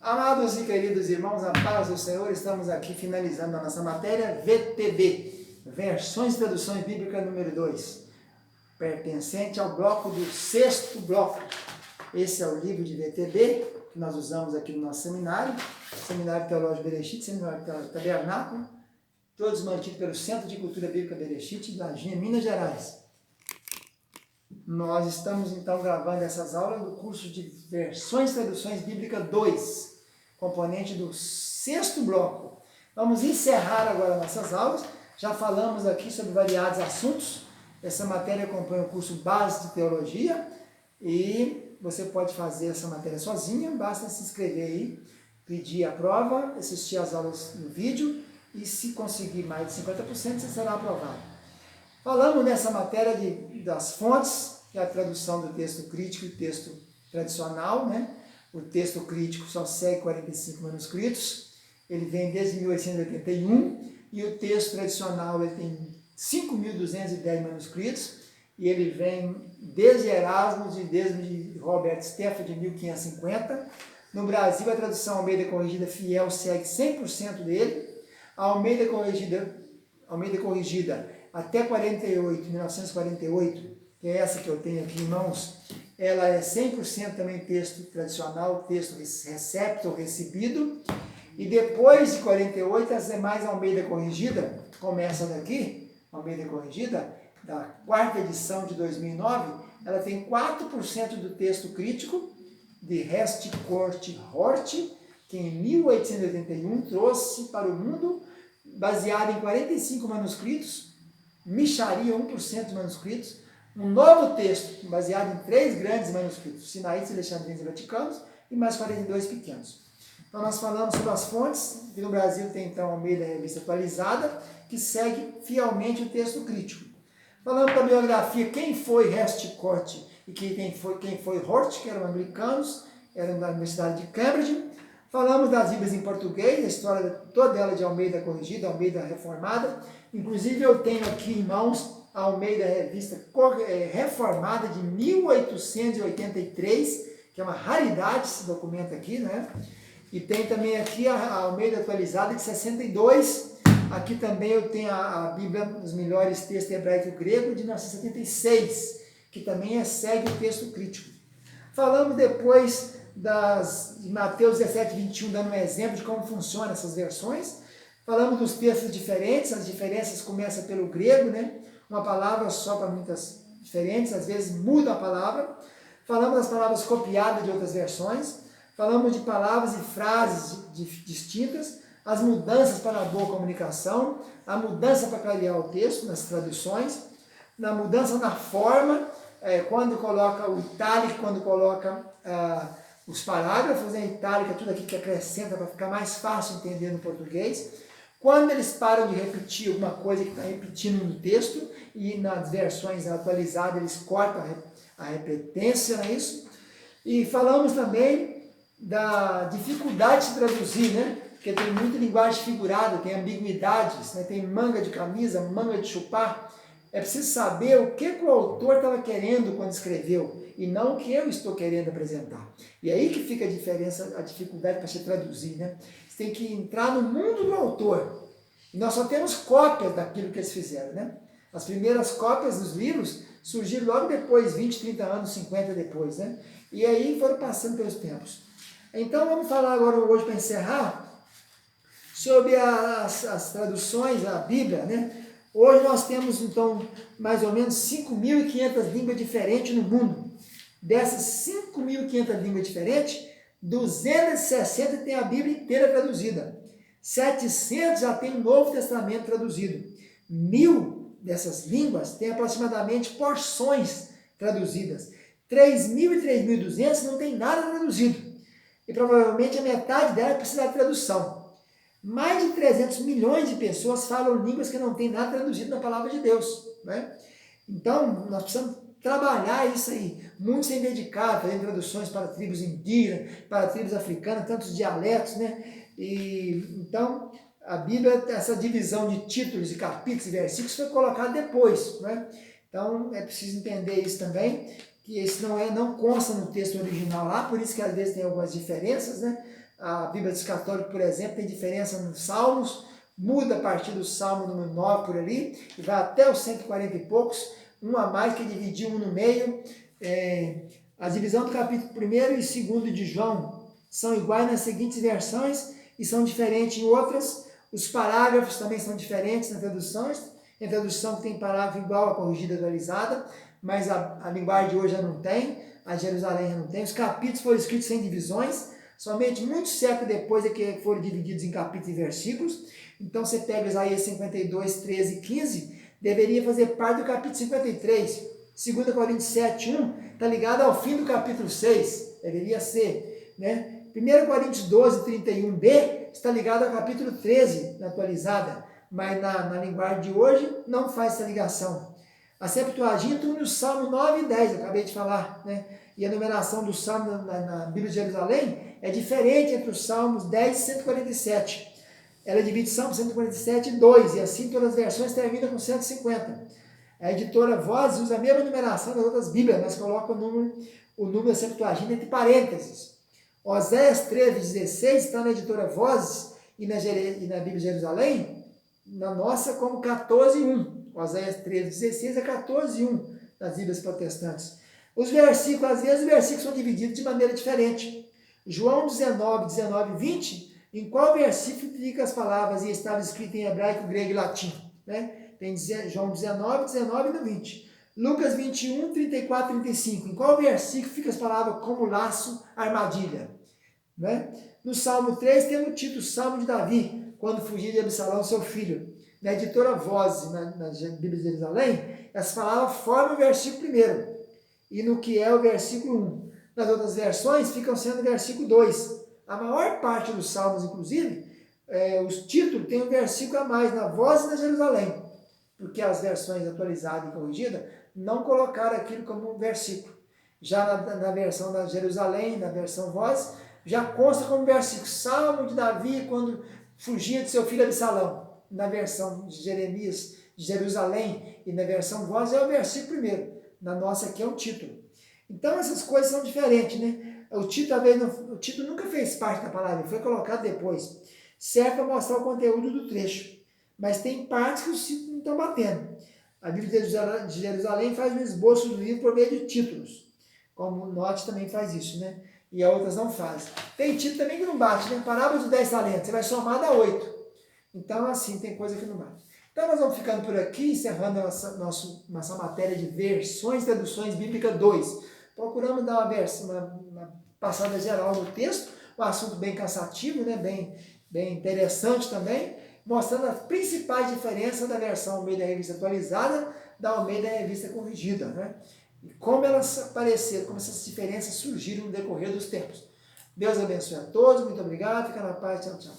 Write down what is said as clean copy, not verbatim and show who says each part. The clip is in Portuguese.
Speaker 1: Amados e queridos irmãos, a paz do Senhor, estamos aqui finalizando a nossa matéria VTB, Versões e Traduções Bíblicas número 2, pertencente ao bloco do 6º bloco. Esse é o livro de VTB, que nós usamos aqui no nosso seminário, Seminário Teológico Bereshit, Seminário Tabernáculo, todos mantidos pelo Centro de Cultura Bíblica Bereshit, de Varginha, Minas Gerais. Nós estamos então gravando essas aulas do curso de Versões e Traduções Bíblicas 2, componente do 6º bloco. Vamos encerrar agora nossas aulas. Já falamos aqui sobre variados assuntos. Essa matéria acompanha o curso Base de Teologia e você pode fazer essa matéria sozinha, basta se inscrever aí, pedir a prova, assistir às aulas no vídeo e se conseguir mais de 50% você será aprovado. Falamos nessa matéria das fontes, que é a tradução do texto crítico e texto tradicional, né? O texto crítico só segue 45 manuscritos, ele vem desde 1881, e o texto tradicional ele tem 5.210 manuscritos, e ele vem desde Erasmus e desde Robert Stephan, de 1550. No Brasil, a tradução Almeida Corrigida Fiel segue 100% dele. A Almeida Corrigida até 1948, que é essa que eu tenho aqui em mãos, ela é 100% também texto tradicional, texto recepto ou recebido. E depois de 48, as demais Almeida Corrigida, começa daqui, Almeida Corrigida, da 4ª edição de 2009, ela tem 4% do texto crítico, de Resticort Hort, que em 1881 trouxe para o mundo, baseado em 45 manuscritos, Micharia 1% de manuscritos, um novo texto, baseado em 3 grandes manuscritos, Sinaitas, Alexandrinos e Vaticanos, e mais 42 pequenos. Então nós falamos sobre as fontes, que no Brasil tem então a Almeida Revista Atualizada, que segue fielmente o texto crítico. Falamos da biografia, quem foi Resticort e quem foi Hort, que eram anglicanos, eram da Universidade de Cambridge. Falamos das Bíblias em português, a história toda ela de Almeida Corrigida, Almeida Reformada. Inclusive eu tenho aqui em mãos a Almeida Revista Reformada de 1883, que é uma raridade esse documento aqui, né? E tem também aqui a Almeida Atualizada de 62. Aqui também eu tenho a Bíblia, os melhores textos hebraico e grego de 1976, que também segue o texto crítico. Falamos depois de Mateus 17, 21, dando um exemplo de como funcionam essas versões. Falamos dos textos diferentes, as diferenças começam pelo grego, né? Uma palavra só para muitas diferentes, às vezes muda a palavra. Falamos das palavras copiadas de outras versões. Falamos de palavras e frases distintas, as mudanças para a boa comunicação, a mudança para clarear o texto nas traduções, na mudança na forma, quando coloca o itálico, quando coloca os parágrafos em itálico, tudo aqui que acrescenta para ficar mais fácil entender no português. Quando eles param de repetir alguma coisa que está repetindo no texto, e nas versões atualizadas eles cortam a repetência, não é isso? E falamos também da dificuldade de traduzir, né? Porque tem muita linguagem figurada, tem ambiguidades, né? Tem manga de camisa, manga de chupar. É preciso saber o que o autor estava querendo quando escreveu, e não o que eu estou querendo apresentar. E aí que fica a diferença, a dificuldade para se traduzir, né? Você tem que entrar no mundo do autor. E nós só temos cópias daquilo que eles fizeram, né? As primeiras cópias dos livros surgiram logo depois, 20, 30 anos, 50 depois, né? E aí foram passando pelos tempos. Então vamos falar agora, hoje para encerrar, sobre as traduções da Bíblia, né? Hoje nós temos, então, mais ou menos 5.500 línguas diferentes no mundo. Dessas 5.500 línguas diferentes, 260 tem a Bíblia inteira traduzida. 700 já tem o Novo Testamento traduzido. 1.000 dessas línguas tem aproximadamente porções traduzidas. 3.000 e 3.200 não tem nada traduzido. E provavelmente a metade dela precisa de tradução. Mais de 300 milhões de pessoas falam línguas que não tem nada traduzido na palavra de Deus, né? Então, nós precisamos trabalhar isso aí. Muitos têm dedicado, fazendo traduções para tribos indígenas, para tribos africanas, tantos dialetos, né? E então, a Bíblia, essa divisão de títulos e capítulos e versículos foi colocada depois, né? Então, é preciso entender isso também, que esse não consta no texto original lá, por isso que às vezes tem algumas diferenças, né? A Bíblia dos Católicos, por exemplo, tem diferença nos Salmos, muda a partir do Salmo número 9 por ali, e vai até os 140 e poucos, um a mais que dividir um no meio. A divisão do capítulo 1º e 2º de João são iguais nas seguintes versões e são diferentes em outras. Os parágrafos também são diferentes nas traduções. Tem tradução que tem parágrafo igual à corrigida atualizada, mas a linguagem de hoje já não tem, a Jerusalém já não tem. Os capítulos foram escritos sem divisões, somente muitos séculos depois é que foram divididos em capítulos e versículos. Então você pega Isaías 52, 13 e 15, deveria fazer parte do capítulo 53. 2 Coríntios 7, 1, está ligado ao fim do capítulo 6, deveria ser, né? 1 Coríntios 12, 31b, está ligado ao capítulo 13, na atualizada, mas na linguagem de hoje não faz essa ligação. A Septuaginta une o Salmo 9 e 10, eu acabei de falar, né? E a numeração do Salmo na Bíblia de Jerusalém é diferente entre os Salmos 10 e 147. Ela divide Salmo 147 em 2, e assim todas as versões terminam com 150. A editora Vozes usa a mesma numeração das outras Bíblias, mas coloca o número da Septuaginta entre parênteses. Oséias 13:16 está na editora Vozes e na Bíblia de Jerusalém, na nossa como 14:1. Oséias 13:16 é 14:1 das Bíblias protestantes. Os versículos, às vezes os versículos são divididos de maneira diferente. João 19, 19 e 20, em qual versículo fica as palavras e estava escrito em hebraico, grego e latim? Né? Tem João 19, 19 e 20. Lucas 21, 34 e 35. Em qual versículo fica as palavras como laço, armadilha? Né? No Salmo 3 temos o título Salmo de Davi, quando fugia de Absalão, seu filho. Na editora Vozes, na Bíblia de Jerusalém, as palavras formam o versículo 1 e no que é o versículo 1. Nas outras versões ficam sendo o versículo 2. A maior parte dos salmos, inclusive, os títulos tem um versículo a mais na Voz e na Jerusalém, porque as versões atualizadas e corrigidas não colocaram aquilo como um versículo. Já na versão da Jerusalém, na versão Voz, já consta como versículo Salmo de Davi quando fugia de seu filho Absalão. Na versão de Jeremias, de Jerusalém, e na versão Voz é o versículo 1. Na nossa aqui é um título. Então essas coisas são diferentes, né? O título nunca fez parte da palavra, foi colocado depois. Serve para mostrar o conteúdo do trecho. Mas tem partes que os títulos não estão batendo. A Bíblia de Jerusalém faz um esboço do livro por meio de títulos. Como o Note também faz isso, né? E as outras não fazem. Tem título também que não bate, né? Parábola dos 10 talentos, você vai somar dá 8. Então, assim, tem coisa que não bate. Então, nós vamos ficando por aqui, encerrando nossa matéria de versões e traduções bíblicas 2. Procuramos dar uma passada geral no texto, um assunto bem cansativo, né? bem interessante também, mostrando as principais diferenças da versão Almeida Revista Atualizada da Almeida Revista Corrigida, né? E como elas apareceram, como essas diferenças surgiram no decorrer dos tempos. Deus abençoe a todos, muito obrigado, fica na paz, tchau, tchau.